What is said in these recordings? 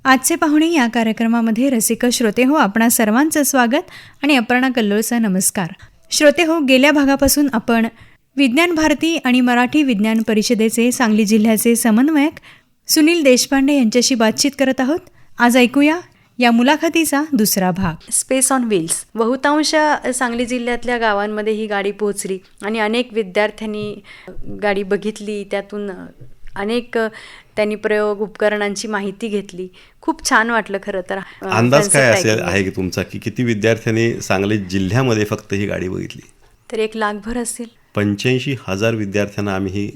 आजचे पाहुणे या कार्यक्रमामध्ये रसिक श्रोते हो, आपणा सर्वांचं स्वागत आणि अपर्णा कल्लोळचा नमस्कार. श्रोते हो, गेल्या भागापासून आपण विज्ञान भारती आणि मराठी विज्ञान परिषदेचे सांगली जिल्ह्याचे समन्वयक सुनील देशपांडे यांच्याशी बातचीत करत आहोत. आज ऐकूया या मुलाखतीचा दुसरा भाग. Space on wheels. बहुतांश सांगली जिल्ह्यातल्या गावांमध्ये ही गाडी पोहोचली आणि अनेक विद्यार्थ्यांनी गाडी बघितली, त्यातून अनेक त्यांनी प्रयोग उपकरणांची माहिती घेतली. खूप छान वाटलं खरं तर. अंदाज काय असेल आहे की तुमचा की किती विद्यार्थ्यांनी सांगली जिल्ह्यामध्ये फक्त ही गाडी बघितली? तर 1 लाखभर असेल. 85,000 विद्यार्थ्यांना आम्ही ही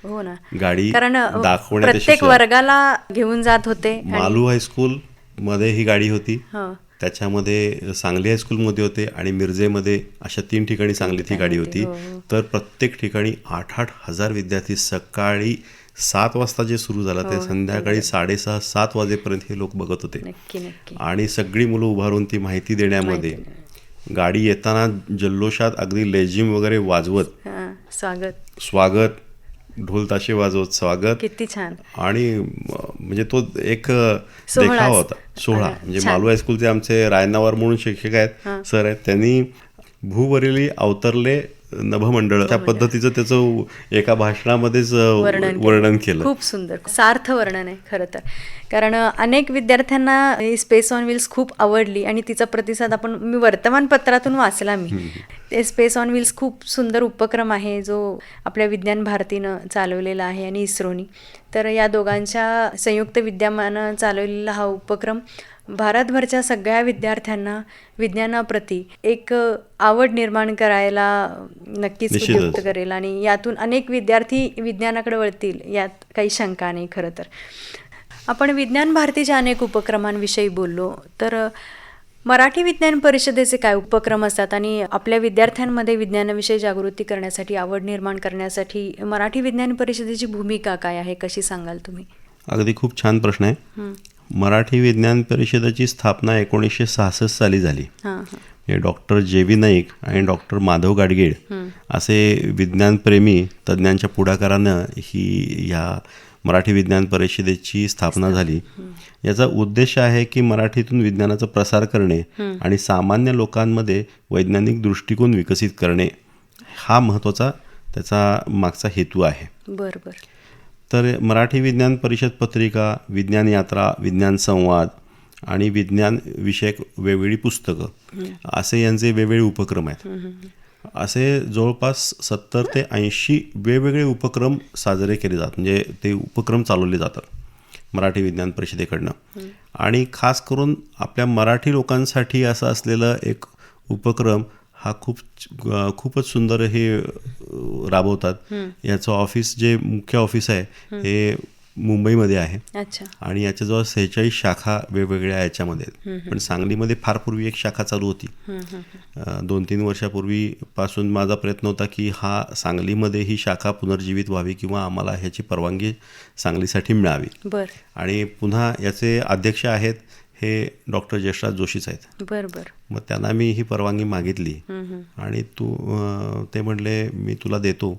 हो ना गाडी कारण दाखवण्यात प्रत्येक वर्गाला घेऊन जात होते. मालू हायस्कूल मध्ये ही गाडी होती, हो. त्याच्यामध्ये सांगली हायस्कूलमध्ये होते आणि मिरजेमध्ये, अशा 3 ठिकाणी सांगलीत ही गाडी होती. तर प्रत्येक ठिकाणी 8-8 हजार विद्यार्थी सकाळी 7 वाजता जे सुरू झालं ते संध्याकाळी 6:30-7 वाजेपर्यंत हे लोक बघत होते. आणि सगळी मुलं उभारून ती माहिती देण्यामध्ये, गाडी येताना जल्लोषात अगदी लेझिम वगैरे वाजवत स्वागत, ढोल ताशे वाजवत स्वागत, किती छान. आणि म्हणजे तो एक देखावा होता, सोहळा. म्हणजे मालू हायस्कूलचे आमचे रायनावर म्हणून शिक्षक आहेत, सर आहेत, त्यांनी भूवरीली अवतरले नभमंडळ त्या पद्धतीचं त्याचं एका भाषणामध्येच वर्णन केलं. खूप सुंदर, सार्थ वर्णन आहे खरं तर. कारण अनेक विद्यार्थ्यांना स्पेस ऑन व्हील्स खूप आवडली आणि तिचा प्रतिसाद मी वर्तमानपत्रातून वाचला. ते स्पेस ऑन व्हील्स खूप सुंदर उपक्रम आहे जो आपल्या विज्ञान भारतीनं चालवलेला आहे आणि इस्रोनी. तर या दोघांच्या संयुक्त विद्यमानं चालवलेला हा उपक्रम भारतभरच्या सगळ्या विद्यार्थ्यांना विज्ञानाप्रती एक आवड निर्माण करायला नक्कीच उपयुक्त करेल आणि यातून अनेक विद्यार्थी विज्ञानाकडे वळतील, यात काही शंका नाही. खरं तर आपण विज्ञान भारतीच्या अनेक उपक्रमांविषयी बोललो, तर मराठी विज्ञान परिषदेचे काय उपक्रम असतात आणि आपल्या विद्यार्थ्यांमध्ये विज्ञानाविषयी जागृती करण्यासाठी, आवड निर्माण करण्यासाठी मराठी विज्ञान परिषदेची भूमिका काय आहे, कशी सांगाल तुम्ही? अगदी खूप छान प्रश्न आहे. मराठी विज्ञान परिषदेची स्थापना 1966 साली झाली. डॉक्टर जे.व्ही. नाईक आणि डॉक्टर माधव गाडगीळ असे विज्ञानप्रेमी तज्ज्ञांच्या पुढाकारानं या मराठी विज्ञान परिषदेची स्थापना झाली. याचा उद्देश आहे की मराठीतून विज्ञानाचा प्रसार करणे आणि सामान्य लोकांमध्ये वैज्ञानिक दृष्टिकोन विकसित करणे, हा महत्त्वाचा त्याचा मागचा हेतू आहे. बरोबर. तर मराठी विज्ञान परिषद पत्रिका, विज्ञान यात्रा, विज्ञान संवाद आणि विज्ञान विषयक वेगवेगळी पुस्तकं असे यांचे वेगवेगळे उपक्रम आहेत. असे जवळपास 70 ते 80 वेगवेगळे उपक्रम साजरे केले जातात, म्हणजे ते उपक्रम चालवले जातात मराठी विज्ञान परिषदेकडनं. आणि खास करून आपल्या मराठी लोकांसाठी असं असलेलं एक उपक्रम हा खूपच सुंदर हे राबवतात. याचं ऑफिस, जे मुख्य ऑफिस आहे, हे मुंबईमध्ये आहे. आणि याच्याजवळ 46 शाखा वेगवेगळ्या याच्यामध्ये. पण सांगलीमध्ये फार पूर्वी एक शाखा चालू होती. 2-3 वर्षापूर्वीपासून माझा प्रयत्न होता की सांगलीमध्ये ही शाखा पुनर्जीवित व्हावी किंवा आम्हाला ह्याची परवानगी सांगलीसाठी मिळावी. आणि पुन्हा याचे अध्यक्ष आहेत हे डॉक्टर जयश्राज जोशीच आहेत. बरोबर. मग त्यांना मी ही परवानगी मागितली आणि ते म्हणले मी तुला देतो.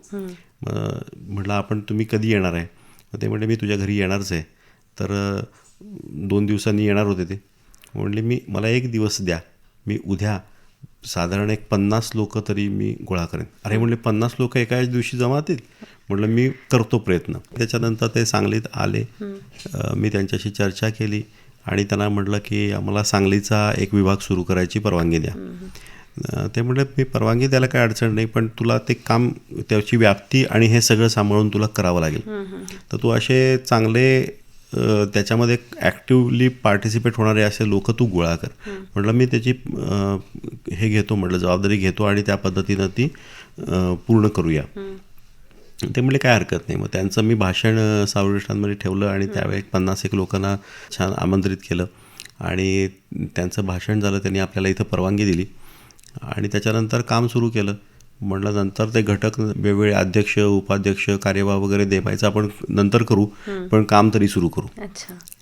म्हटलं तुम्ही कधी येणार आहे? मग ते म्हणले मी तुझ्या घरी येणारच आहे. तर 2 दिवसांनी येणार होते ते. म्हणले मला 1 दिवस द्या, मी उद्या साधारण 50 लोक तरी मी गोळा करेन. अरे म्हणले 50 लोक एकाच दिवशी जमा होतील? म्हटलं मी करतो प्रयत्न. त्याच्यानंतर ते सांगलीत आले. मी त्यांच्याशी चर्चा केली आणि त्यांना म्हटलं की आम्हाला सांगलीचा एक विभाग सुरू करायची परवानगी द्या. ते म्हटलं मी परवानगी द्यायला काही अडचण नाही, पण तुला ते काम, त्याची व्याप्ती आणि हे सगळं सांभाळून तुला करावं लागेल. तर तू असे चांगले त्याच्यामध्ये ॲक्टिवली पार्टिसिपेट होणारे असे लोक तू गोळा कर. म्हटलं मी त्याची हे घेतो, म्हटलं जबाबदारी घेतो आणि त्या पद्धतीनं ती पूर्ण करूया. ते म्हणले काय हरकत नाही. मग त्यांचं मी भाषण सावरष्टांमध्ये ठेवलं आणि त्यावेळी 50-1 लोकांना छान आमंत्रित केलं आणि त्यांचं भाषण झालं. त्यांनी आपल्याला इथं परवानगी दिली आणि त्याच्यानंतर काम सुरू केलं. म्हटलं नंतर ते घटक वेगवेगळे अध्यक्ष, उपाध्यक्ष, कार्यवाह वगैरे देवायचं आपण नंतर करू, पण काम तरी सुरू करू.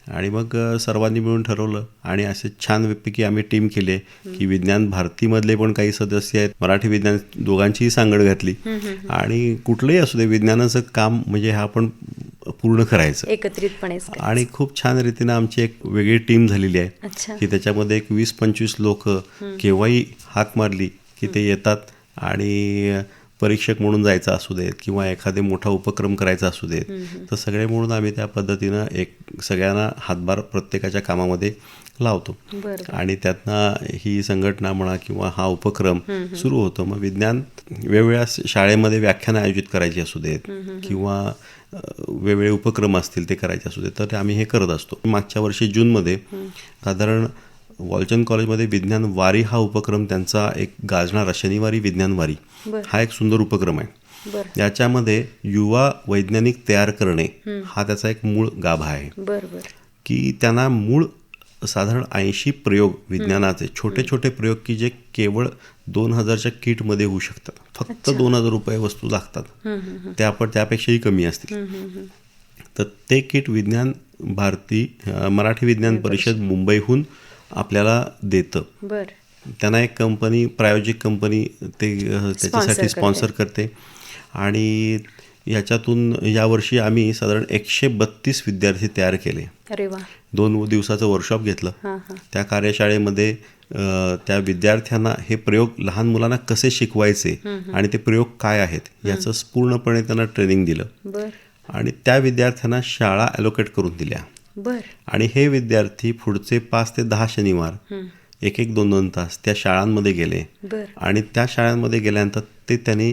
आणि मग सर्वांनी मिळून ठरवलं आणि असे छानपैकी आम्ही टीम केली की विज्ञान भारतीमधले पण काही सदस्य आहेत, मराठी विज्ञान दोघांचीही सांगड घातली. आणि कुठलंही असू दे विज्ञानाचं काम, म्हणजे हा आपण पूर्ण करायचं. एकत्रितपणेच. आणि खूप छान रीतीनं आमची एक वेगळी टीम झालेली आहे अच्छा. की त्याच्यामध्ये एक 20-25 लोक केव्हाही हाक मारली की ते येतात आणि परीक्षक म्हणून जायचं असू देत किंवा एखादे मोठा उपक्रम करायचा असू देत, तर सगळे म्हणून आम्ही त्या पद्धतीनं एक सगळ्यांना हातभार प्रत्येकाच्या कामामध्ये लावतो. बरं. आणि त्यातनं ही संघटना म्हणा किंवा हा उपक्रम सुरू होतो. मग विज्ञान वेगवेगळ्या शाळेमध्ये व्याख्यानं आयोजित करायची असू देत किंवा वेगवेगळे उपक्रम असतील ते करायचे असू देत, तर आम्ही हे करत असतो. मागच्या वर्षी जूनमध्ये साधारण वॉलचंद कॉलेजमध्ये विज्ञान वारी हा उपक्रम त्यांचा एक गाजणारा शनिवारी विज्ञान वारी हा एक सुंदर उपक्रम आहे. बरं. याच्यामध्ये युवा वैज्ञानिक तयार करणे हा त्याचा एक मूळ गाभा आहे. बरं. की त्यांना मूळ साधारण 80 प्रयोग विज्ञानाचे छोटे छोटे प्रयोग की जे केवळ 2000च्या किटमध्ये होऊ शकतात. फक्त 2000 रुपये वस्तू लागतात, ते आपण त्यापेक्षाही कमी असतील. तर ते किट विज्ञान भारती मराठी विज्ञान परिषद मुंबईहून आपल्याला देतं. बरं. त्यांना एक कंपनी, प्रायोजिक कंपनी ते त्याच्यासाठी स्पॉन्सर करते. आणि याच्यातून यावर्षी आम्ही साधारण 132 विद्यार्थी तयार केले. अरे वा. 2 दिवसाचं वर्कशॉप घेतलं. त्या कार्यशाळेमध्ये त्या विद्यार्थ्यांना हे प्रयोग लहान मुलांना कसे शिकवायचे आणि ते प्रयोग काय आहेत याचं पूर्णपणे त्यांना ट्रेनिंग दिलं. बरं. आणि त्या विद्यार्थ्यांना शाळा ॲलोकेट करून दिल्या. बरं. आणि हे विद्यार्थी पुढचे 5 ते 10 शनिवार 1-1, 2-2 तास त्या शाळांमध्ये गेले. बरं. आणि त्या शाळांमध्ये गेल्यानंतर ते त्यांनी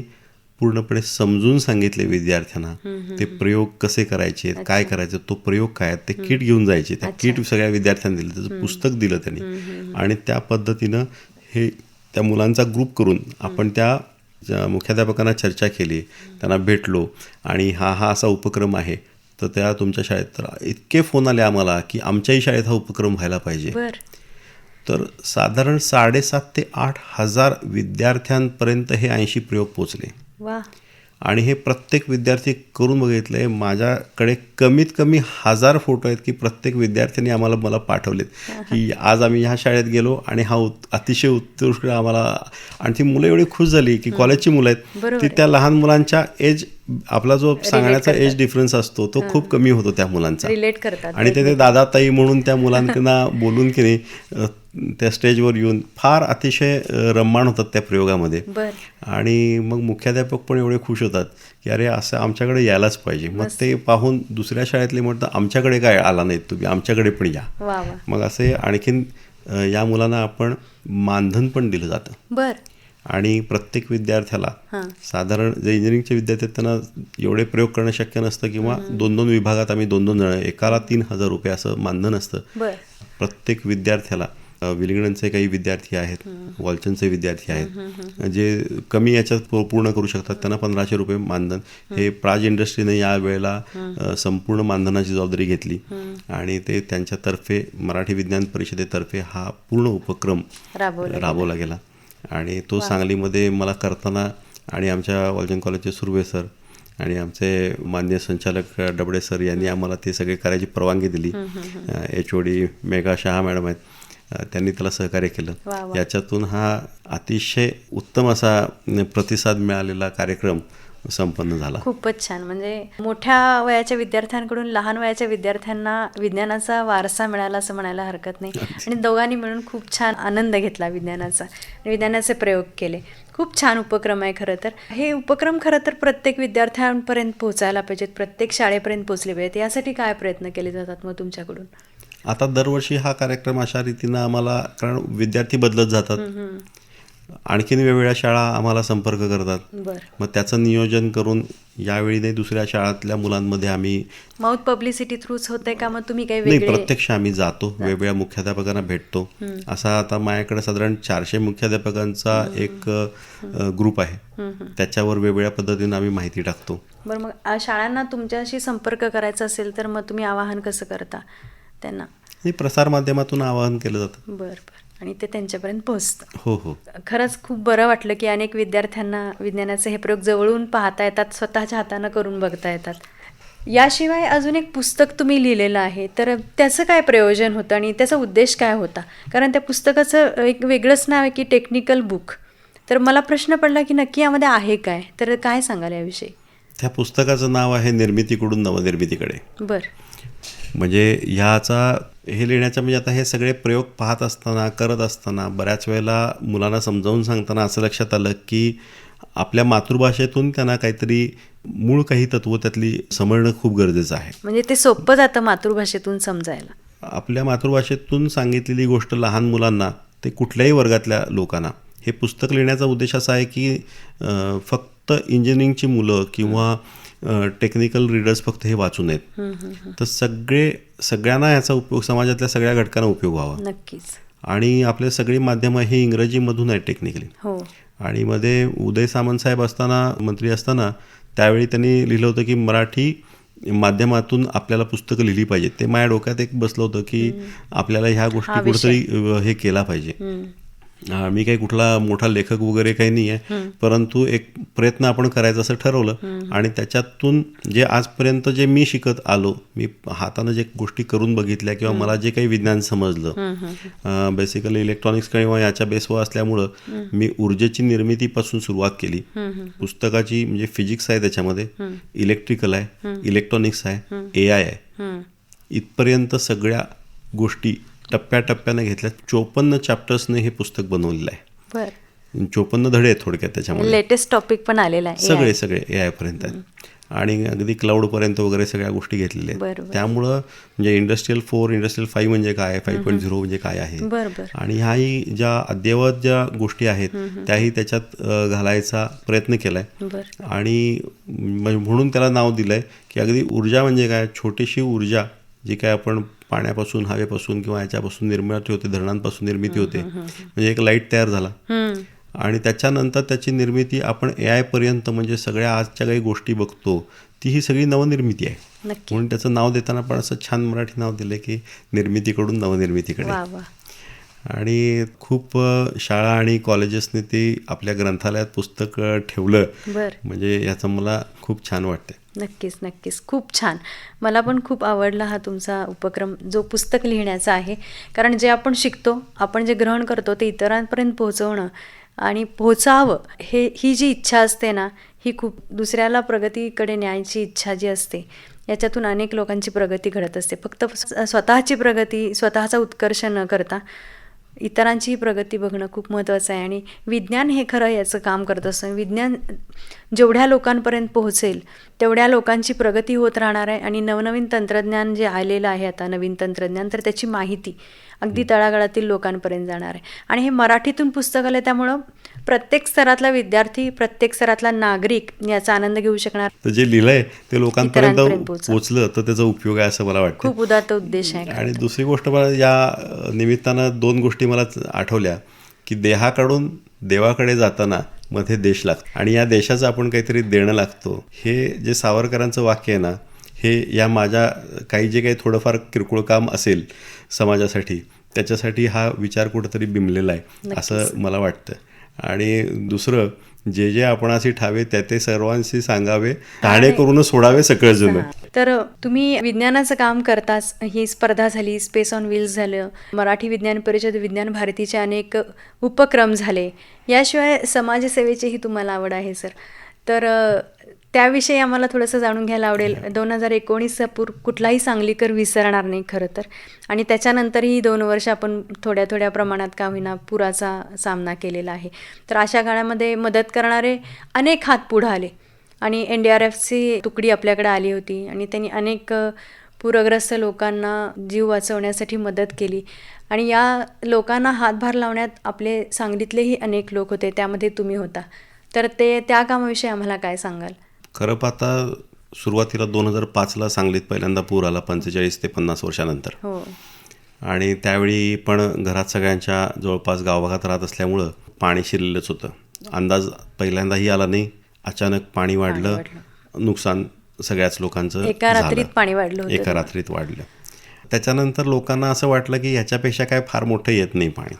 पूर्णपणे समजून सांगितले विद्यार्थ्यांना ते प्रयोग कसे करायचे, काय करायचं, तो प्रयोग काय, ते किट घेऊन जायचे. त्या किट सगळ्या विद्यार्थ्यांना दिलं, त्याचं पुस्तक दिलं त्यांनी. आणि त्या पद्धतीनं हे त्या मुलांचा ग्रुप करून आपण त्या मुख्याध्यापकांना चर्चा केली, त्यांना भेटलो आणि हा असा उपक्रम आहे तर त्या तुमच्या शाळेत. तर इतके फोन आले आम्हाला की आमच्याही शाळेत हा उपक्रम व्हायला पाहिजे. तर साधारण 7,500 ते 8,000 विद्यार्थ्यांपर्यंत हे 80 प्रयोग पोचले. वा. आणि हे प्रत्येक विद्यार्थी करून बघितले. माझ्याकडे कमीत कमी 1000 फोटो आहेत की प्रत्येक विद्यार्थ्यांनी मला पाठवलेत की आज आम्ही ह्या शाळेत गेलो आणि हा अतिशय उत्कृष्ट आम्हाला. आणि ती मुलं एवढी खुश झाली की कॉलेजची मुलं आहेत ती त्या लहान मुलांच्या एज, आपला जो सांगण्याचा एज डिफरन्स असतो तो खूप कमी होतो त्या मुलांचा. रिलेट करतात. आणि ते दादा ताई म्हणून त्या मुलांना बोलून की नाही त्या स्टेजवर येऊन फार अतिशय रम्माण होतात त्या प्रयोगामध्ये. आणि मग मुख्याध्यापक पण एवढे खुश होतात की अरे असं आमच्याकडे यायलाच पाहिजे. मग ते पाहून दुसऱ्या शाळेतले म्हणतात आमच्याकडे काय आला नाहीत तुम्ही, आमच्याकडे पण या. मग असे आणखीन या मुलांना आपण मानधन पण दिलं जातं. बरं. आणि प्रत्येक विद्यार्थ्याला साधारण जे इंजिनिअरिंगचे विद्यार्थी आहेत त्यांना एवढे प्रयोग करणं शक्य नसतं किंवा 2-2 विभागात आम्ही 2-2 जण, एकाला 3,000 रुपये असं मानधन असतं प्रत्येक विद्यार्थ्याला. विलिंग्डनचे काही विद्यार्थी आहेत, वॉलचंदचे विद्यार्थी आहेत जे कमी याच्यात पूर्ण करू शकतात, त्यांना 1,500 रुपये मानधन. हे प्राज इंडस्ट्रीने या वेळेला संपूर्ण मानधनाची जबाबदारी घेतली आणि ते त्यांच्यातर्फे मराठी विज्ञान परिषदेतर्फे हा पूर्ण उपक्रम राबवला गेला. आणि तो सांगलीमध्ये मला करताना आणि आमच्या वॉलचंद कॉलेजचे सुर्वे सर आणि आमचे माननीय संचालक डबडे सर यांनी आम्हाला ते सगळे करायची परवानगी दिली. HOD मेघा शहा मॅडम आहेत, त्यांनी त्याला सहकार्य केलं. याच्यातून हा अतिशय उत्तम असा प्रतिसाद मिळालेला कार्यक्रम संपन्न झाला. खूपच छान. म्हणजे मोठ्या वयाच्या विद्यार्थ्यांकडून लहान वयाच्या विद्यार्थ्यांना विज्ञानाचा वारसा मिळाला असं म्हणायला हरकत नाही. आणि दोघांनी मिळून खूप छान आनंद घेतला विज्ञानाचा, विज्ञानाचे प्रयोग केले. खूप छान उपक्रम आहे. खरं तर हे उपक्रम खरं तर प्रत्येक विद्यार्थ्यांपर्यंत पोहोचायला पाहिजेत, प्रत्येक शाळेपर्यंत पोहोचले पाहिजेत. यासाठी काय प्रयत्न केले जातात मग तुमच्याकडून? आता दरवर्षी हा कार्यक्रम अशा रीतीनं आम्हाला, कारण विद्यार्थी बदलत जातात, आणखीन वेगवेगळ्या शाळा आम्हाला संपर्क करतात. मग त्याचं नियोजन करून यावेळी नाही दुसऱ्या शाळातल्या मुलांमध्ये आम्ही माउथ पब्लिसिटी थ्रूच होते का मग तुम्ही काही नाही, प्रत्यक्ष आम्ही जातो, वेगवेगळ्या मुख्याध्यापकांना भेटतो. असा आता माझ्याकडे साधारण 400 मुख्याध्यापकांचा एक ग्रुप आहे, त्याच्यावर वेगवेगळ्या पद्धतीने आम्ही माहिती टाकतो. बरं. मग शाळांना तुमच्याशी संपर्क करायचा असेल तर मग तुम्ही आवाहन कसं करता त्यांना? प्रसारमाध्यमातून आवाहन केलं जातं. बरं. आणि ते त्यांच्यापर्यंत पोहोचतं. हो. खरंच खूप बरं वाटलं की अनेक विद्यार्थ्यांना विज्ञानाचे हे प्रयोग जवळून पाहता येतात, स्वतःच्या हातानं करून बघता येतात. याशिवाय अजून एक पुस्तक तुम्ही लिहिलेलं आहे, तर त्याचं काय प्रयोजन होतं आणि त्याचा उद्देश काय होता? कारण त्या पुस्तकाचं एक वेगळंच नाव आहे की टेक्निकल बुक. तर मला प्रश्न पडला की नक्की यामध्ये आहे काय, तर काय सांगाल याविषयी? त्या पुस्तकाचं नाव आहे निर्मितीकडून नवनिर्मितीकडे. बरं. म्हणजे हे लिहिण्याच्या म्हणजे आता हे सगळे प्रयोग पाहत असताना करत असताना बऱ्याच वेळेला मुलांना समजावून सांगताना असं लक्षात आलं की आपल्या मातृभाषेतून त्यांना काहीतरी मूळ काही तत्व त्यातली समजणं खूप गरजेचं आहे. म्हणजे ते सोपं जातं मातृभाषेतून समजायला. आपल्या मातृभाषेतून सांगितलेली गोष्ट लहान मुलांना ते कुठल्याही वर्गातल्या लोकांना, हे पुस्तक लिहिण्याचा उद्देश असा आहे की फक्त इंजिनिअरिंगची मुलं किंवा टेक्निकल रीडर्स फक्त हे वाचू नयेत, तर सगळ्यांना याचा उपयोग, समाजातल्या सगळ्या घटकांना उपयोग व्हावा. नक्कीच. आणि आपले सगळी माध्यमं ही इंग्रजीमधून आहेत टेक्निकली. हो. आणि मध्ये उदय सामंत साहेब असताना, मंत्री असताना, त्यावेळी त्यांनी लिहिलं होतं की मराठी माध्यमातून आपल्याला पुस्तकं लिहिली पाहिजेत. ते माझ्या डोक्यात एक बसलं होतं की आपल्याला ह्या गोष्टी कुठेतरी हे केला पाहिजे. मी काही कुठला मोठा लेखक वगैरे काही नाही आहे, परंतु एक प्रयत्न आपण करायचं असं ठरवलं. आणि त्याच्यातून जे आजपर्यंत जे मी शिकत आलो, मी हातानं जे गोष्टी करून बघितल्या किंवा मला जे काही विज्ञान समजलं, बेसिकली इलेक्ट्रॉनिक्स किंवा याच्या बेसवर असल्यामुळं मी ऊर्जेची निर्मितीपासून सुरुवात केली. पुस्तकाची म्हणजे फिजिक्स आहे, त्याच्यामध्ये इलेक्ट्रिकल आहे, इलेक्ट्रॉनिक्स आहे, AI आहे, इथपर्यंत सगळ्या गोष्टी टप्प्याटप्प्यानं घेतल्या. 54 चॅप्टर्सने हे पुस्तक बनवलेलं आहे. बरं. 54 धडे आहेत थोडक्यात त्याच्यामध्ये. लेटेस्ट टॉपिक पण आलेला आहे. सगळे AI पर्यंत आहेत. आणि अगदी क्लाउडपर्यंत वगैरे सगळ्या गोष्टी घेतलेल्या आहेत. त्यामुळं म्हणजे इंडस्ट्रियल 4, इंडस्ट्रियल 5 म्हणजे काय, 5.0 म्हणजे काय आहे, आणि ह्याही ज्या अद्ययावत ज्या गोष्टी आहेत त्याही त्याच्यात घालायचा प्रयत्न केला आहे. आणि म्हणून त्याला नाव दिलं आहे की अगदी ऊर्जा म्हणजे काय, छोटीशी ऊर्जा जी काय आपण पाण्यापासून, हवेपासून किंवा याच्यापासून निर्मिती होते, धरणांपासून निर्मिती होते, म्हणजे एक लाईट तयार झाला. आणि त्याच्यानंतर त्याची निर्मिती आपण AI पर्यंत, म्हणजे सगळ्या आजच्या काही गोष्टी बघतो, ती ही सगळी नवनिर्मिती आहे. म्हणून त्याचं नाव देताना पण असं छान मराठी नाव दिलं की निर्मितीकडून नवनिर्मितीकडे. आणि खूप शाळा आणि कॉलेजेसने ते आपल्या ग्रंथालयात पुस्तक ठेवलं, म्हणजे याचं मला खूप छान वाटतं. नक्कीच. खूप छान. मला पण खूप आवडला हा तुमचा उपक्रम, जो पुस्तक लिहिण्याचा आहे. कारण जे आपण शिकतो, आपण जे ग्रहण करतो, ते इतरांपर्यंत पोहोचवणं आणि पोहोचावं, ही जी इच्छा असते ना, ही खूप दुसऱ्याला प्रगतीकडे न्यायची इच्छा जी असते, याच्यातून अनेक लोकांची प्रगती घडत असते. फक्त स्वतःची प्रगती, स्वतःचा उत्कर्ष न करता इतरांचीही प्रगती बघणं खूप महत्त्वाचं आहे. आणि विज्ञान हे खरं याचं काम करत असतं. विज्ञान जेवढ्या लोकांपर्यंत पोहोचेल तेवढ्या लोकांची प्रगती होत राहणार आहे. आणि नवनवीन तंत्रज्ञान जे आलेलं आहे आता, नवीन तंत्रज्ञान, तर त्याची माहिती अगदी तळागाळातील लोकांपर्यंत जाणार आहे. आणि हे मराठीतून पुस्तक आलं, त्यामुळं प्रत्येक स्तरातला विद्यार्थी, प्रत्येक स्तरातला नागरिक याचा आनंद घेऊ शकणार. तर जे लिहिलंय ते लोकांपर्यंत पोहोचलं तर त्याचा उपयोग आहे असं मला वाटतं. खूप उदात्त उद्देश आहे. आणि दुसरी गोष्ट, मला या निमित्तानं 2 गोष्टी मला आठवल्या की देहाकडून देवाकडे जाताना मध्ये देश लागतो, आणि या देशाचं आपण काहीतरी देणं लागतो. हे जे सावरकरांचं वाक्य आहे ना, हे या माझ्या काही जे काही थोडंफार किरकोळ काम असेल समाजासाठी, त्याच्यासाठी हा विचार कुठंतरी बिंबलेला आहे असं मला वाटतं. आणि दुसरं, जे आपणाशी ठावे त्या ते सर्वांशी सांगावे, ठाणे करून सोडावे सकळजण. तर तुम्ही विज्ञानाचं काम करताच, ही स्पर्धा झाली, स्पेस ऑन व्हील्स झालं, मराठी विज्ञान परिषद, विज्ञान भारतीचे अनेक उपक्रम झाले, याशिवाय समाजसेवेचीही तुम्हाला आवड आहे सर. तर त्याविषयी आम्हाला थोडंसं जाणून घ्यायला आवडेल. 2019चा कुठलाही सांगलीकर विसरणार नाही खरं तर. आणि त्याच्यानंतरही 2 वर्ष आपण थोड्या प्रमाणात का होईना पुराचा सामना केलेला आहे. तर अशा काळामध्ये मदत करणारे अनेक हात पुढं आले, आणि NDRFची तुकडी आपल्याकडे आली होती, आणि त्यांनी अनेक पूरग्रस्त लोकांना जीव वाचवण्यासाठी मदत केली. आणि या लोकांना हातभार लावण्यात आपले सांगलीतलेही अनेक लोक होते, त्यामध्ये तुम्ही होता. तर त्या कामाविषयी आम्हाला काय सांगाल? खरं पाहता सुरुवातीला 2005ला सांगलीत पहिल्यांदा पूर आला, 45 ते 50 वर्षानंतर. हो. आणि त्यावेळी पण घरात सगळ्यांच्या जवळपास गावभागात राहत असल्यामुळं पाणी शिरलेलंच होतं. अंदाज पहिल्यांदाही आला नाही, अचानक पाणी वाढलं, नुकसान सगळ्याच लोकांचं एका रात्रीत पाणी वाढलं. एका रात्रीत वाढलं. त्याच्यानंतर लोकांना असं वाटलं की ह्याच्यापेक्षा काय फार मोठं येत नाही पाणी.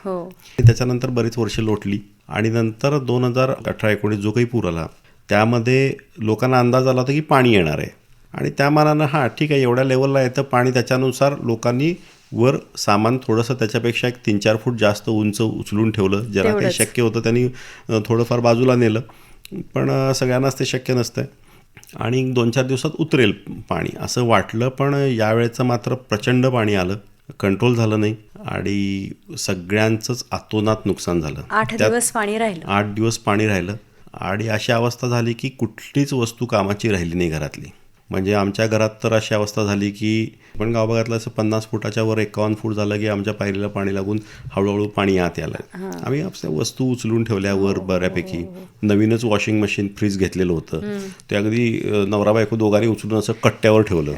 त्याच्यानंतर बरीच वर्ष लोटली, आणि नंतर 2018-19 जो काही पूर आला, त्यामध्ये लोकांना अंदाज आला होता की पाणी येणार आहे. आणि त्या मानानं ठीक आहे, एवढ्या लेवलला येतं पाणी, त्याच्यानुसार लोकांनी वर सामान थोडंसं त्याच्यापेक्षा 3-4 फूट जास्त उंच उचलून ठेवलं. ज्याला काही शक्य होतं त्यांनी थोडंफार बाजूला नेलं, पण सगळ्यांनाच ते शक्य नसतं. आणि 2-4 दिवसात उतरेल पाणी असं वाटलं, पण यावेळेचं मात्र प्रचंड पाणी आलं, कंट्रोल झालं नाही आणि सगळ्यांचंच अतोनात नुकसान झालं. 8 दिवस पाणी राहिलं. 8 दिवस पाणी राहिलं आणि अशी अवस्था झाली की कुठलीच वस्तू कामाची राहिली नाही घरातली. म्हणजे आमच्या घरात तर अशी अवस्था झाली की पण गावभागातलं असं 50 फुटाच्या वर 51 फूट झालं की आमच्या पायरीला पाणी लागून हळूहळू पाणी आत यायला. आम्ही आपल्या वस्तू उचलून ठेवल्या वर बऱ्यापैकी. नवीनच वॉशिंग मशीन, फ्रीज घेतलेलं होतं, ते अगदी नवरा बायको दोघांनी उचलून असं कट्ट्यावर ठेवलं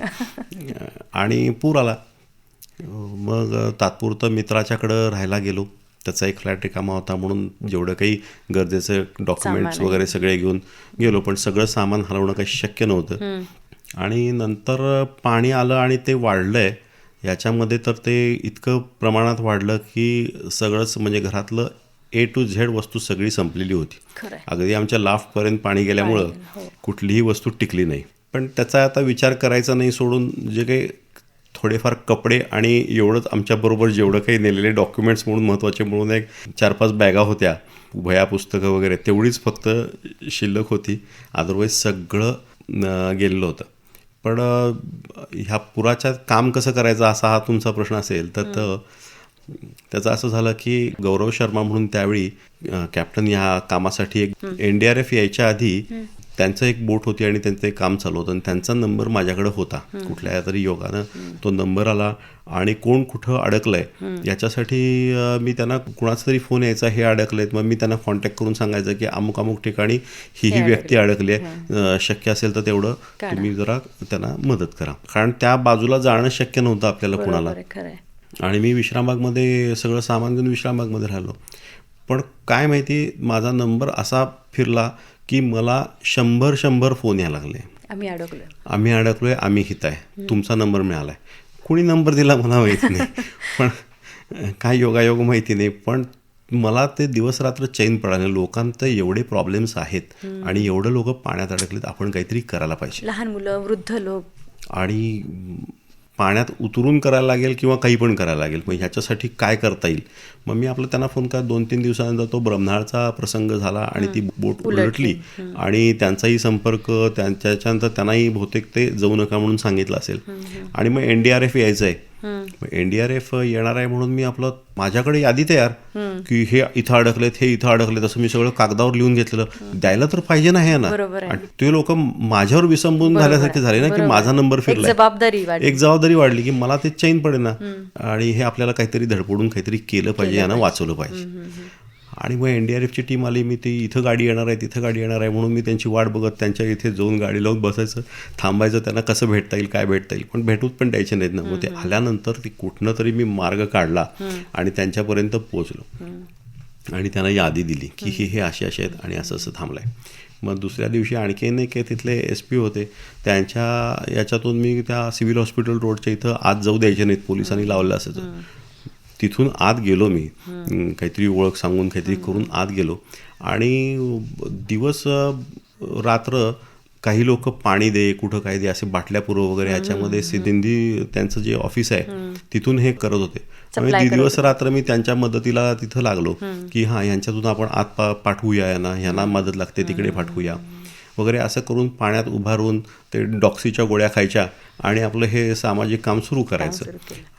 आणि पूर आला. मग तात्पुरतं मित्राच्याकडं राहायला गेलो. त्याचा एक फ्लॅट रिकामा होता म्हणून जेवढं काही गरजेचं डॉक्युमेंट्स वगैरे सगळे घेऊन गेलो, पण सगळं सामान हलवणं काही शक्य नव्हतं. आणि नंतर पाणी आलं आणि ते वाढलंय याच्यामध्ये तर ते इतकं प्रमाणात वाढलं की सगळंच म्हणजे घरातलं A to Z वस्तू सगळी संपलेली होती. अगदी आमच्या लाफ्टपर्यंत पाणी गेल्यामुळं कुठलीही वस्तू टिकली नाही. पण त्याचा आता विचार करायचा नाही सोडून जे काही थोडेफार कपडे आणि एवढंच आमच्याबरोबर जेवढं काही नेलेले डॉक्युमेंट्स म्हणून महत्त्वाचे म्हणून एक 4-5 बॅगा होत्या, वह्या पुस्तकं वगैरे तेवढीच फक्त शिल्लक होती. अदरवाईज सगळं गेलेलं होतं. पण ह्या पुराच्या काम कसं करायचं असा हा तुमचा प्रश्न असेल तर त्याचं असं झालं की गौरव शर्मा म्हणून त्यावेळी कॅप्टन ह्या कामासाठी एक NDRF यायच्या आधी त्यांचं एक बोट होती आणि त्यांचं एक काम चालू होतं आणि त्यांचा नंबर माझ्याकडे होता. कुठल्या तरी योगानं तो नंबर आला आणि कोण कुठं अडकलंय याच्यासाठी मी त्यांना कुणाचा तरी फोन यायचा, हे अडकलेत. मग मी त्यांना कॉन्टॅक्ट करून सांगायचं की अमुक अमुक ठिकाणी ही व्यक्ती अडकली आहे, शक्य असेल तर तेवढं तुम्ही जरा त्यांना मदत करा. कारण त्या बाजूला जाणं शक्य नव्हतं आपल्याला कुणाला. आणि मी विश्रामबागमध्ये सगळं सामान घेऊन विश्रामबागमध्ये राहिलो. पण काय माहिती माझा नंबर असा फिरला की मला 100 फोन यायला लागले, आम्ही अडकलोय, आम्ही हित आहे, तुमचा नंबर मिळाला आहे. कुणी नंबर दिला मला माहिती नाही, पण काय योगायोग माहिती नाही. पण मला ते दिवस रात्र चैन पडाले. लोकांत एवढे प्रॉब्लेम्स आहेत आणि एवढं लोक पाण्यात अडकलेत, आपण काहीतरी करायला पाहिजे. लहान मुलं, वृद्ध लोक, आणि पाण्यात उतरून करायला लागेल किंवा काही पण करायला लागेल. मग ह्याच्यासाठी काय करता येईल. मग मी आपलं त्यांना फोन करा. 2-3 दिवसानंतर तो ब्रह्मनाळचा प्रसंग झाला आणि ती बोट उलटली आणि त्यांचाही संपर्क त्याच्यानंतर त्यांनाही बहुतेक ते जाऊ नका म्हणून सांगितलं असेल. आणि मग NDRF यायचं आहे. NDRF येणार आहे म्हणून मी आपलं माझ्याकडे यादी तयार की हे इथं अडकलेत, हे इथं अडकलेत, असं मी सगळं कागदावर लिहून घेतलेलं. द्यायला तर पाहिजे नाही ना. आणि ते लोक माझ्यावर विसंबून झाल्यासारखे झाले ना की माझा नंबर फिरला. एक जबाबदारी वाढली की मला ते चैन पडे ना आणि हे आपल्याला काहीतरी धडपडून काहीतरी केलं पाहिजे, यांना वाचवलं पाहिजे. आणि मग NDRFची टीम आली. मी ती इथं गाडी येणार आहे, तिथं गाडी येणार आहे म्हणून मी त्यांची वाट बघत त्यांच्या इथे जाऊन गाडी लावून बसायचं, थांबायचं, त्यांना कसं भेटता येईल, काय भेटता येईल. पण भेटूच पण द्यायचे नाहीत ना. मग ते आल्यानंतर ती कुठनं तरी मी मार्ग काढला आणि त्यांच्यापर्यंत पोहोचलो आणि त्यांना यादी दिली की हे असे आहेत आणि असं असं थांबलं आहे. मग दुसऱ्या दिवशी आणखीन एक तिथले SP होते, त्यांच्या याच्यातून मी त्या सिव्हिल हॉस्पिटल रोडच्या इथं आत जाऊ द्यायचे नाहीत, पोलिसांनी लावलं असायचं. तिथून आत गेलो मी, काहीतरी ओळख सांगून काहीतरी करून आत गेलो आणि दिवस रात्र काही लोक पाणी दे, कुठं काय दे, असे बाटल्या पुरव वगैरे ह्याच्यामध्ये सिद्धिंदी त्यांचं जे ऑफिस आहे तिथून हे करत होते. दिवस रात्र मी त्यांच्या मदतीला तिथं लागलो की हां ह्यांच्यातून आपण आत पाठवूया, ह्यांना मदत लागते तिकडे पाठवूया वगैरे. असं करून पाण्यात उभारून ते डॉक्सीच्या गोळ्या खायच्या आणि आपलं हे सामाजिक काम सुरू करायचं.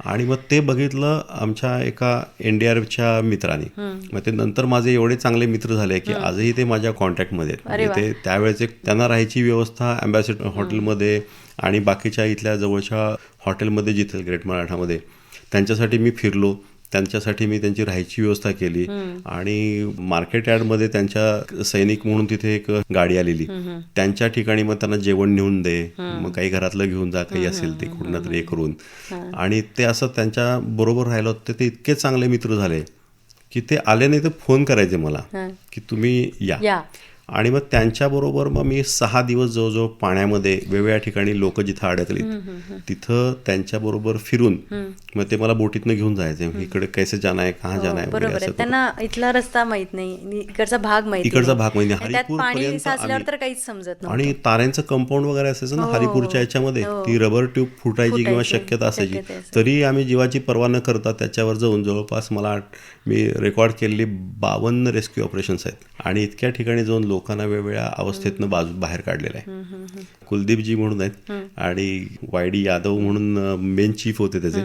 आणि मग ते बघितलं आमच्या एका NDRFच्या मित्राने. मग ते नंतर माझे एवढे चांगले मित्र झाले की आजही ते माझ्या कॉन्टॅक्टमध्ये आहेत. ते त्यावेळेचे त्यांना राहायची व्यवस्था अँबॅसेडर हॉटेलमध्ये आणि बाकीच्या इथल्या जवळच्या हॉटेलमध्ये जिथे ग्रेट मराठामध्ये त्यांच्यासाठी मी फिरलो. त्यांच्यासाठी मी त्यांची राहायची व्यवस्था केली आणि मार्केट यार्डमध्ये त्यांच्या सैनिक म्हणून तिथे एक गाडी आलेली, त्यांच्या ठिकाणी मग त्यांना जेवण नेऊन दे, मग काही घरातलं घेऊन जा, काही असेल ते कुठनं तरी हे करून. आणि ते असं त्यांच्या बरोबर राहिलं. ते इतके चांगले मित्र झाले की ते आले नाही तर फोन करायचे मला की तुम्ही या. आणि मग त्यांच्याबरोबर मग मी 6 दिवस जवळजवळ पाण्यामध्ये वेगवेगळ्या ठिकाणी लोक जिथं अडकली तिथं त्यांच्याबरोबर फिरून मग ते मला बोटीतनं घेऊन जायचे. इकडे कैसे जाना आहे, कहाँ जाना आहे वगैरे. त्यांना इथला रस्ता माहित नाही, इकडचा भाग माहिती हरिपूरपर्यंत तर काहीच समजत नाही. आणि ताऱ्यांचं कंपाऊंड वगैरे असायचं ना हरिपूरच्या याच्यामध्ये, ती रबर ट्यूब फुटायची किंवा शक्यता असायची. तरी आम्ही जीवाची पर्वा न करता त्याच्यावर जाऊन जवळपास मी रेकॉर्ड केलेली 52 रेस्क्यू ऑपरेशन्स आहेत आणि इतक्या ठिकाणी जाऊन लोकांना वेगवेगळ्या अवस्थेतनं बाहेर काढलेलं आहे. कुलदीपजी म्हणून आहेत आणि YD यादव म्हणून मेन चीफ होते त्याचे,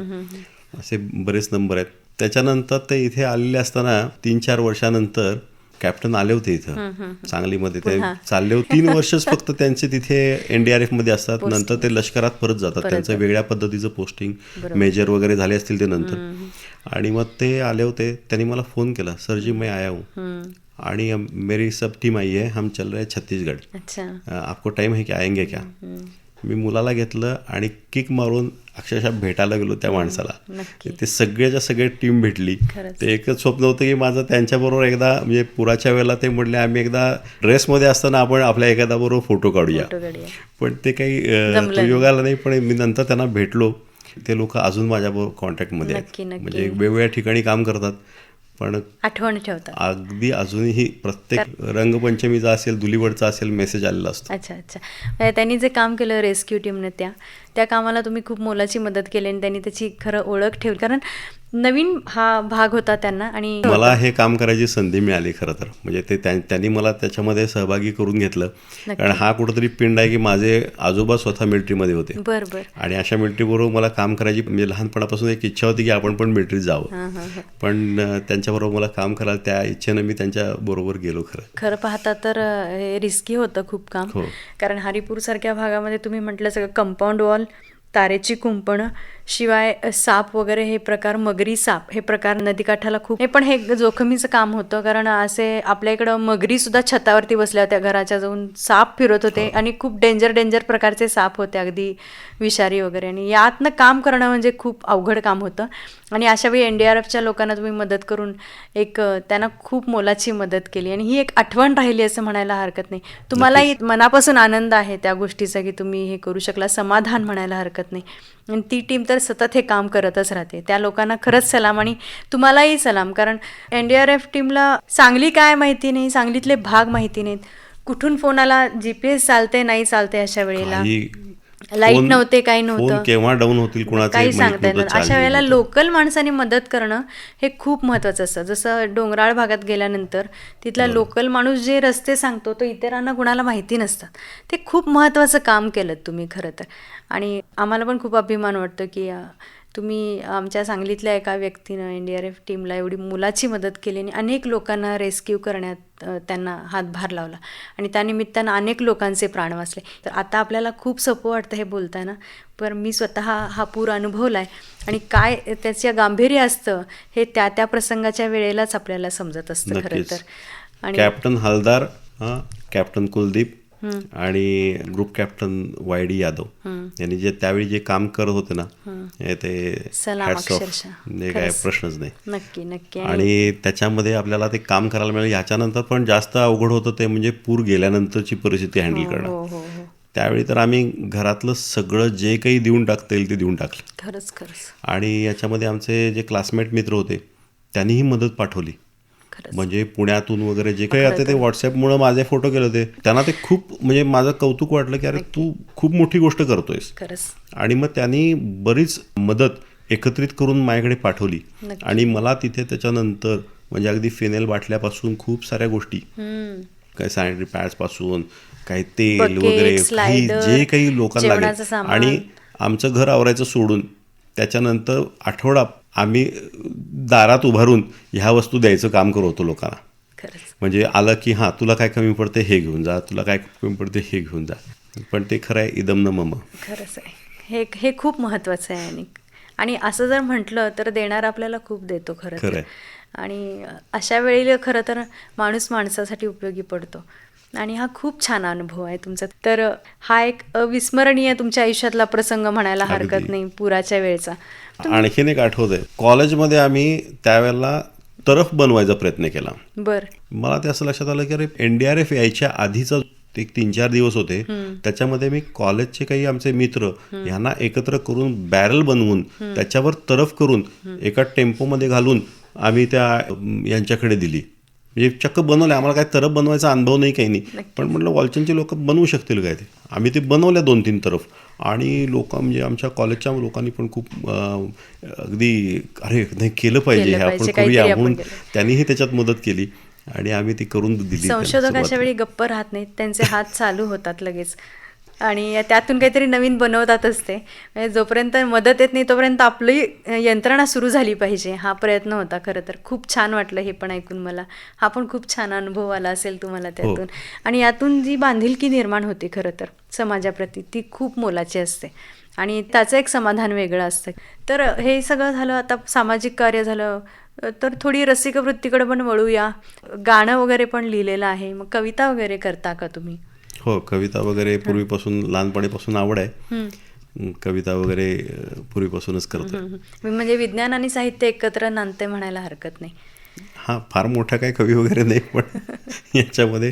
असे बरेच नंबर आहेत. त्याच्यानंतर ते इथे आलेले असताना 3-4 वर्षानंतर कॅप्टन आले होते इथं सांगलीमध्ये. ते चालले होते 3 वर्षच फक्त त्यांचे तिथे NDRF मध्ये असतात, नंतर ते लष्करात परत जातात. त्यांचं वेगळ्या पद्धतीचं पोस्टिंग, मेजर वगैरे झाले असतील ते नंतर. आणि मग ते आले होते, त्यांनी मला फोन केला, सर जी मैं आया हूँ आणि मेरी सब टीम आई है, हम चल रहे हैं छत्तीसगढ़, आपको टाइम है क्या, आएंगे क्या. मी मुलाला घेतलं आणि किक मारून अक्षरशः भेटायला गेलो त्या माणसाला. ते सगळ्याच्या सगळे टीम भेटली. ते एकच स्वप्न होतं की माझं त्यांच्याबरोबर एकदा, म्हणजे पुराच्या वेळेला ते म्हटले आम्ही एकदा ड्रेसमध्ये असताना आपण आपल्या एखाद्या बरोबर फोटो काढूया, पण ते काही योगाला नाही. पण मी नंतर त्यांना भेटलो. ते लोक अजून माझ्याबरोबर कॉन्टॅक्टमध्ये आहेत, म्हणजे वेगवेगळ्या ठिकाणी काम करतात, पण आठवण ठेवतात अगदी अजूनही. प्रत्येक रंगपंचमीचा असेल, धुलीवडचा असेल, मेसेज आलेला असतो. अच्छा. त्यांनी जे काम केलं रेस्क्यू टीमने, त्या कामाला तुम्ही खूप मोलाची मदत केली आणि त्यांनी त्याची खरं ओळख ठेवली, कारण नवीन हा भाग होता त्यांना. आणि मला हे काम करायची संधी मिळाली खरं तर, म्हणजे ते त्यांनी मला त्याच्यामध्ये सहभागी करून घेतलं. कारण हा कुठंतरी पिंड आहे की माझे आजोबा स्वतः मिलिटरीमध्ये होते. बरोबर. आणि अशा मिलिटरीबरोबर मला काम करायची, म्हणजे लहानपणापासून एक इच्छा होती की आपण पण मिलिटरीत जावं. पण त्यांच्याबरोबर मला काम करायला, त्या इच्छेनं मी त्यांच्या बरोबर गेलो. खरं पाहता तर हे रिस्की होतं खूप काम. कारण हरिपूर सारख्या भागामध्ये तुम्ही म्हटलं सगळं कंपाऊंड वॉल, तारेची कुंपणं, शिवाय साप वगैरे हे प्रकार, मगरी साप हे प्रकार नदीकाठाला खूप. हे पण हे जोखमीचं काम होतं, कारण असे आपल्या इकडं मगरी सुद्धा छतावरती बसल्या होत्या, घराच्या जाऊन साप फिरत होते आणि खूप डेंजर प्रकारचे साप होते, अगदी विषारी वगैरे. आणि यातनं काम करणं म्हणजे खूप अवघड काम होतं. आणि अशावेळी NDRFच्या लोकांना तुम्ही मदत करून त्यांना खूप मोलाची मदत केली, आणि ही एक आठवण राहिली असं म्हणायला हरकत नाही. तुम्हालाही मनापासून आनंद आहे त्या गोष्टीचा की तुम्ही हे करू शकला, समाधान म्हणायला हरकत नाही. आणि ती टीम तर सतत हे काम करतच राहते. त्या लोकांना खरंच सलाम, आणि तुम्हालाही सलाम. कारण NDRF टीमला सांगली काय माहिती नाही, सांगलीतले भाग माहिती नाहीत, कुठून फोन आला, GPS चालते नाही चालते, अशा वेळेला लाईट नव्हते, काही नव्हतं, केव्हा डाऊन होतील काही सांगता येत नव्हतं. अशा वेळेला लोकल माणसाने मदत करणं हे खूप महत्त्वाचं असतं. जसं डोंगराळ भागात गेल्यानंतर तिथला लोकल माणूस जे रस्ते सांगतो तो इतरांना कुणाला माहिती नसतात. ते खूप महत्त्वाचं काम केलं तुम्ही खरं तर. आणि आम्हाला पण खूप अभिमान वाटतो की तुम्ही आमच्या सांगलीतल्या एका व्यक्तीनं NDRF टीमला एवढी मुलाची मदत केली आणि अनेक लोकांना रेस्क्यू करण्यात त्यांना हातभार लावला, आणि त्यानिमित्तानं अनेक लोकांचे प्राण वाचले. तर आता आपल्याला खूप सोपं वाटतं हे बोलताना, पण मी स्वतः हा पूर अनुभवला आहे, आणि काय त्याचं गांभीर्य असतं हे त्या प्रसंगाच्या वेळेलाच आपल्याला समजत असतं खरं तर. आणि कॅप्टन हलदार, कॅप्टन कुलदीप आणि ग्रुप कॅप्टन YD यादव यांनी जे त्यावेळी जे काम करत होते ना, ते हॅट्स ऑफ, म्हणजे काय प्रश्नच नाही. नक्की. आणि त्याच्यामध्ये आपल्याला ते काम करायला मिळालं. याच्यानंतर पण जास्त अवघड होतं ते म्हणजे पूर गेल्यानंतरची परिस्थिती हँडल करणं. त्यावेळी तर आम्ही घरातलं सगळं जे काही देऊन टाकता येईल ते देऊन टाकलं. खरंच. आणि याच्यामध्ये आमचे जे क्लासमेट मित्र होते त्यांनीही मदत पाठवली. म्हणजे पुण्यातून वगैरे जे काही आता ते व्हॉट्सअपमुळे माझे फोटो केले होते, त्यांना ते खूप, म्हणजे माझं कौतुक वाटलं की अरे तू खूप मोठी गोष्ट करतोयस. आणि मग त्यांनी बरीच मदत एकत्रित करून माझ्याकडे पाठवली. आणि मला तिथे त्याच्यानंतर म्हणजे अगदी फिनेल बाटल्यापासून खूप साऱ्या गोष्टी, काही सॅनिटरी पॅड्स पासून, काही तेल वगैरे, जे काही लोकांना लागेल. आणि आमचं घर आवरायचं सोडून त्याच्यानंतर आठवडा आम्ही दारात उभारून ह्या वस्तू द्यायचं काम करत होतो लोकांना. म्हणजे आलं की हां तुला काय कमी पडते हे घेऊन जा, तुला काय कमी पडते हे घेऊन जा. पण ते खरं आहे, इदम न मम. खरंच आहे, हे खूप महत्त्वाचं आहे. आणि असं जर म्हटलं तर देणार आपल्याला खूप देतो खरं तर. आणि अशा वेळेला खरं तर माणूस माणसासाठी उपयोगी पडतो. आणि हा खूप छान अनुभव आहे तुमचा. तर हा एक अविस्मरणीय तुमच्या आयुष्यातला प्रसंग म्हणायला हरकत नाही, पुराच्या वेळेचा. आणखीन एक आठवतंय, कॉलेजमध्ये आम्ही त्यावेळेला तरफ बनवायचा प्रयत्न केला. मला ते असं लक्षात आलं की अरे NDRF यायच्या आधीचा एक 3-4 दिवस होते, त्याच्यामध्ये मी कॉलेजचे काही आमचे मित्र यांना एकत्र करून बॅरल बनवून त्याच्यावर तरफ करून एका टेम्पोमध्ये घालून आम्ही त्या यांच्याकडे दिली. म्हणजे चक्क बनवलं. आम्हाला काय तरफ बनवायचा अनुभव नाही, काही नाही, पण म्हटलं वॉलचनचे लोक बनवू शकतील काय ते. आम्ही ते बनवल्या 2-3 तरफ. आणि लोक म्हणजे आमच्या कॉलेजच्या लोकांनी पण खूप अगदी अरे नाही केलं पाहिजे हे आपण करूया म्हणून त्यांनीही त्याच्यात मदत केली. आणि आम्ही ती करून दिली त्यांना संशोधक अशा सुरुवातीला. वेळी गप्प राहत नाहीत, त्यांचे हात चालू होतात लगेच आणि त्यातून काहीतरी नवीन बनवतातच ते. म्हणजे जोपर्यंत मदत येत नाही तोपर्यंत आपली यंत्रणा सुरू झाली पाहिजे, हा प्रयत्न होता खरं तर. खूप छान वाटलं हे पण ऐकून मला. हा पण खूप छान अनुभव आला असेल तुम्हाला त्यातून. आणि यातून जी बांधिलकी निर्माण होते खरं तर समाजाप्रती, ती खूप मोलाची असते आणि त्याचं एक समाधान वेगळं असतं. तर हे सगळं झालं, आता सामाजिक कार्य झालं, तर थोडी रसिक वृत्तीकडे पण वळूया. गाणं वगैरे पण लिहिलेलं आहे, मग कविता वगैरे करता का तुम्ही? हो, कविता वगैरे पूर्वीपासून, लहानपणीपासून आवड आहे. कविता वगैरे पूर्वीपासूनच करतो. म्हणजे विज्ञान आणि साहित्य एकत्र नांदते म्हणायला हरकत नाही. हा, फार मोठा काही कवी वगैरे नाही, पण याच्यामध्ये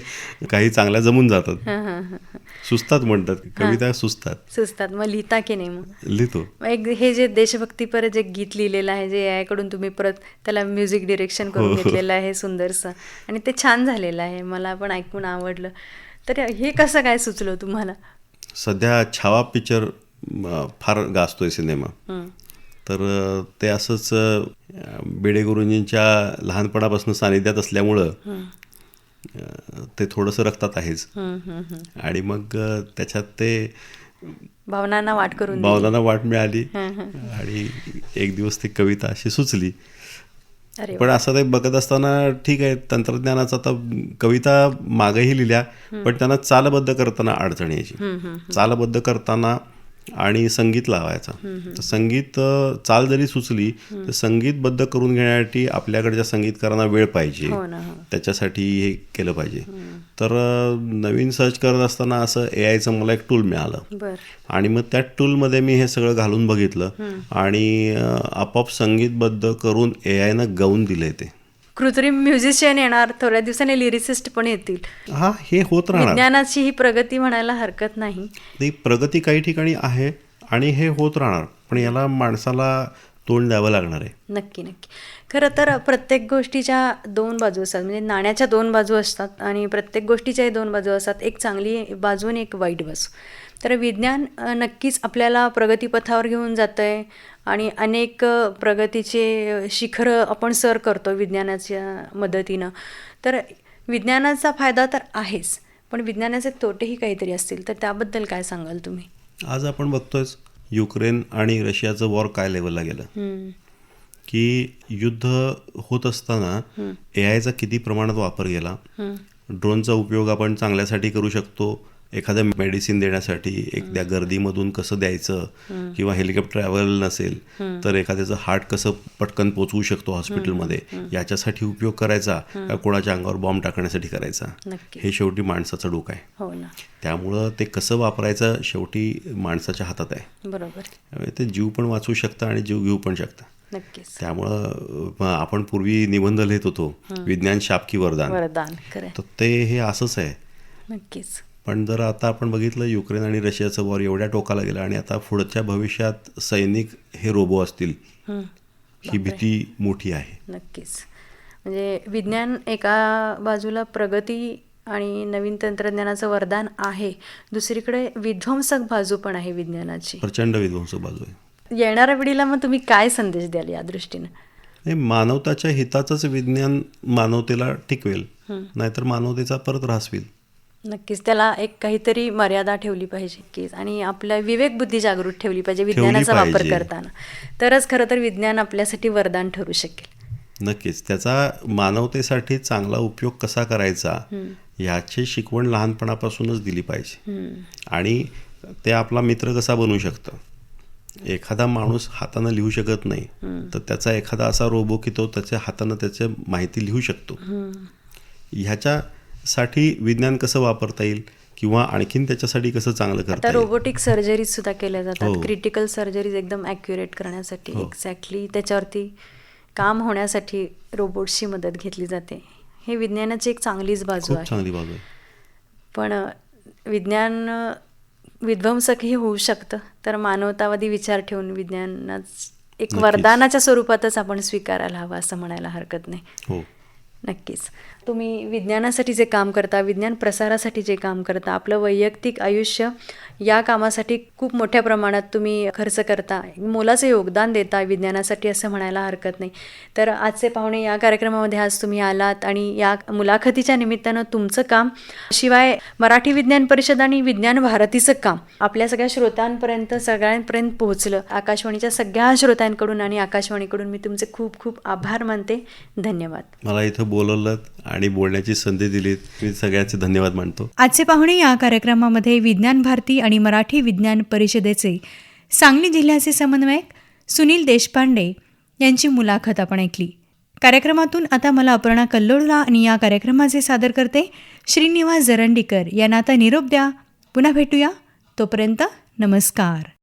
काही चांगल्या जमून जातात. सुचतात म्हणतात, कविता सुचतात. मग लिहिता की नाही? मग लिहितो. एक हे जे देशभक्तीपर जे गीत लिहिलेलं आहे, जे याकडून तुम्ही परत त्याला म्युझिक डिरेक्शन करून घेतलेलं आहे सुंदरसं, आणि ते छान झालेलं आहे, मला पण ऐकून आवडलं. तर हे कसं काय सुचलं तुम्हाला? सध्या छावा पिक्चर फार गाजतोय सिनेमा. तर ते असंच बेडे गुरुजींच्या लहानपणापासून सानिध्यात असल्यामुळं ते थोडंसं रक्तात आहेच. आणि मग त्याच्यात ते भावनांना वाट करून दिली. भावनांना वाट मिळाली आणि एक दिवस ती कविता अशी सुचली. अरे पण असं ते बघत असताना ठीक आहे, तंत्रज्ञानाचा आता कविता मागेही लिहिल्या, पण त्यांना चालबद्ध करताना अडचण यायची. चालबद्ध करताना आणि संगीत लावायचा. तर संगीत चाल जरी सुचली तर संगीतबद्ध करून घेण्यासाठी आपल्याकडच्या संगीतकारांना वेळ पाहिजे. हो ना, हो. त्याच्यासाठी हे केलं पाहिजे. तर नवीन सर्च करत असताना असं AIचं मला एक टूल मिळालं. बरं. आणि मग त्या टूलमध्ये मी हे सगळं घालून बघितलं आणि आपोआप संगीतबद्ध करून AIनं गाऊन दिलंय ते. कृत्रिम म्युझिशियन येणार, थोड्या दिवसांनी लिरिसिस्ट पण येतील. हा, हे होत राहणार. विज्ञानाची ही प्रगती म्हणायला हरकत नाही. ती प्रगती काही ठिकाणी आहे आणि हे होत राहणार, पण याला माणसाला तोंड द्यावं लागणार आहे. नक्की नक्की. खरं तर प्रत्येक गोष्टीच्या दोन बाजू असतात, म्हणजे नाण्याच्या दोन बाजू असतात आणि प्रत्येक गोष्टीच्याही दोन बाजू असतात, एक चांगली बाजू आणि एक वाईट बाजू. तर विज्ञान नक्कीच आपल्याला प्रगतीपथावर घेऊन जातं आहे आणि अनेक प्रगतीचे शिखरं आपण सर करतो विज्ञानाच्या मदतीनं. तर विज्ञानाचा फायदा तर आहेच, पण विज्ञानाचे तोटेही काहीतरी असतील, तर त्याबद्दल काय सांगाल तुम्ही? आज आपण बघतोयच युक्रेन आणि रशियाचं वॉर काय लेवलला गेलं, की युद्ध होत असताना AIचा किती प्रमाणात वापर केला. ड्रोनचा उपयोग आपण चांगल्यासाठी करू शकतो, एखादं मेडिसिन देण्यासाठी, एखाद्या गर्दीमधून कसं द्यायचं, किंवा हेलिकॉप्टर अवेलेबल नसेल तर एखाद्याचं हार्ट कसं पटकन पोचवू शकतो हॉस्पिटलमध्ये, याच्यासाठी उपयोग करायचा का कोणाच्या अंगावर बॉम्ब टाकण्यासाठी करायचा, हे शेवटी माणसाचं डोकं आहे. हो ना. त्यामुळं ते कसं वापरायचं शेवटी माणसाच्या हातात आहे. बरोबर. ते जीव पण वाचवू शकतं आणि जीव घेऊ पण शकतं. नक्कीच. त्यामुळं आपण पूर्वी निबंध लिहित होतो, विज्ञान शाप की वरदान. खरं. तर ते हे असंच आहे. नक्कीच. पण जर आता आपण बघितलं युक्रेन आणि रशियाचं वॉर एवढ्या टोकाला गेलं आणि आता पुढच्या भविष्यात सैनिक हे रोबो असतील, ही भीती मोठी आहे. नक्कीच. म्हणजे विज्ञान एका बाजूला प्रगती आणि नवीन तंत्रज्ञानाचं वरदान आहे, दुसरीकडे विध्वंसक बाजू पण आहे विज्ञानाची, प्रचंड विध्वंसक बाजू आहे. येणाऱ्या पिढीला मग तुम्ही काय संदेश द्याल या दृष्टीनं? हे मानवताच्या हिताचंच विज्ञान मानवतेला टिकवेल, नाहीतर मानवतेचा परत ऱ्हास होईल. नक्कीच. त्याला एक काहीतरी मर्यादा ठेवली पाहिजे की, आणि आपल्या विवेकबुद्धी जागृत ठेवली पाहिजे विज्ञानाचा वापर करताना, तरच खरं तर विज्ञान आपल्यासाठी वरदान ठरू शकेल. नक्कीच. त्याचा मानवतेसाठी चांगला उपयोग कसा करायचा याची शिकवण लहानपणापासूनच दिली पाहिजे. आणि ते आपला मित्र कसा बनवू शकतं. एखादा माणूस हातानं लिहू शकत नाही, तर त्याचा एखादा असा रोबो की तो त्याच्या हातानं त्याची माहिती लिहू शकतो. ह्याच्यासाठी विज्ञान कसं वापरता येईल किंवा आणखीन त्याच्यासाठी कसं चांगलं करता येईल. रोबोटिक सर्जरीज सुद्धा केल्या जातात, क्रिटिकल सर्जरीज एकदम ॲक्युरेट करण्यासाठी, एक्झॅक्टली त्याच्यावरती काम होण्यासाठी रोबोट्सची मदत घेतली जाते. हे विज्ञानाची एक चांगलीच बाजू आहे. चांगली बाजू आहे. पण विज्ञान विध्वंसकही होऊ शकतं, तर मानवतावादी विचार ठेवून विज्ञानाच एक वरदानाच्या स्वरूपातच आपण स्वीकारायला हवं असं म्हणायला हरकत नाही. हो. नक्कीच. तुम्ही विज्ञानासाठी जे काम करता, विज्ञान प्रसारासाठी जे काम करता, आपलं वैयक्तिक आयुष्य या कामासाठी खूप मोठ्या प्रमाणात तुम्ही खर्च करता, मोलाचं योगदान देता विज्ञानासाठी असं म्हणायला हरकत नाही. तर आजचे पाहुणे या कार्यक्रमामध्ये आज तुम्ही आलात आणि या मुलाखतीच्या निमित्तानं तुमचं काम, शिवाय मराठी विज्ञान परिषद आणि विज्ञान भारतीचं काम आपल्या सगळ्या श्रोत्यांपर्यंत सगळ्यांपर्यंत पोहोचलं. आकाशवाणीच्या सगळ्या श्रोत्यांकडून आणि आकाशवाणीकडून मी तुमचे खूप खूप आभार मानते. धन्यवाद. मला इथं बोलवलं आणि बोलण्याची संधी दिली, मी सगळ्यांचे धन्यवाद मानतो. आजचे पाहुणे या कार्यक्रमामध्ये विज्ञान भारती आणि मराठी विज्ञान परिषदेचे सांगली जिल्ह्याचे समन्वयक सुनील देशपांडे यांची मुलाखत आपण ऐकली. कार्यक्रमातून आता मला अपर्णा कल्लोळला आणि या कार्यक्रमाचे सादर करते श्रीनिवास जरंडीकर यांना आता निरोप द्या. पुन्हा भेटूया. तोपर्यंत नमस्कार.